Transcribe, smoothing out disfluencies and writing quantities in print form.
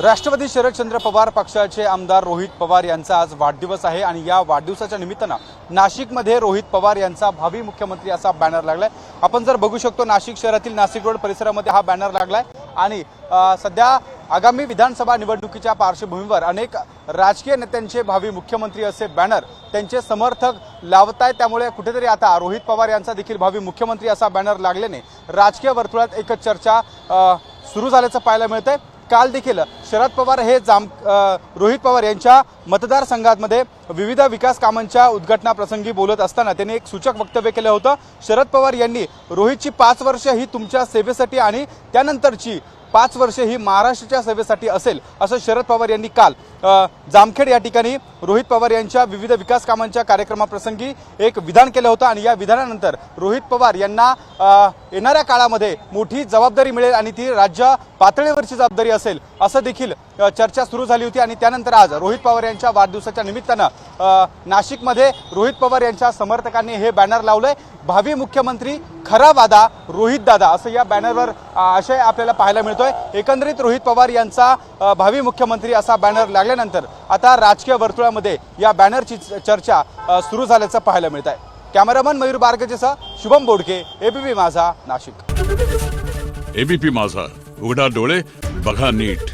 राष्ट्रवादी शरदचंद्र पवार पक्षाचे आमदार रोहित पवार यांचा आज वाढदिवस आहे आणि या वाढदिवसाच्या निमित्तानं नाशिकमध्ये रोहित पवार यांचा भावी मुख्यमंत्री असा बॅनर लागलाय। आपण जर बघू शकतो नाशिक शहरातील नाशिक रोड परिसरामध्ये हा बॅनर लागलाय आणि सध्या आगामी विधानसभा निवडणुकीच्या पार्श्वभूमीवर अनेक राजकीय नेत्यांचे भावी मुख्यमंत्री असे बॅनर त्यांचे समर्थक लावतायत। त्यामुळे कुठेतरी आता रोहित पवार यांचा देखील भावी मुख्यमंत्री असा बॅनर लागल्याने राजकीय वर्तुळात एक चर्चा सुरू झाल्याचं पाहायला मिळतंय। काल देखील शरद पवार हे रोहित पवार यांच्या मतदारसंघामध्ये विविध विकास कामांच्या उद्घाटना प्रसंगी बोलत असताना त्यांनी एक सूचक वक्तव्य केलं होतं। शरद पवार यांनी रोहितची 5 वर्ष ही तुमच्या सेवेसाठी आणि त्यानंतरची 5 वर्ष ही महाराष्ट्राच्या सेवेसाठी असेल असं शरद पवार यांनी काल जामखेड या ठिकाणी रोहित पवार यांच्या विविध विकास कामांच्या कार्यक्रमाप्रसंगी एक विधान केलं होतं आणि या विधानानंतर रोहित पवार यांना येणाऱ्या काळामध्ये मोठी जबाबदारी मिळेल आणि ती राज्य पातळीवरची जबाबदारी असेल असं देखील चर्चा सुरू झाली होती। आणि त्यानंतर आज रोहित पवार यांच्या वाढदिवसाच्या निमित्तानं नाशिकमध्ये रोहित पवार यांच्या समर्थकांनी हे बॅनर लावलंय। भावी मुख्यमंत्री खरा वादा रोहित दादा असं या बॅनरवर आशय आपल्याला पाहायला मिळतोय। एकंदरीत रोहित पवार यांचा भावी मुख्यमंत्री असा बॅनर लागल्यानंतर आता राजकीय वर्तुळामध्ये या बॅनरची चर्चा सुरू झाल्याचं पाहायला मिळत आहे। कॅमेरामन मयूर बारगजेसह शुभम बोडके, एबीपी माझा, नाशिक। एबीपी माझा, उघडा डोळे बघा नीट।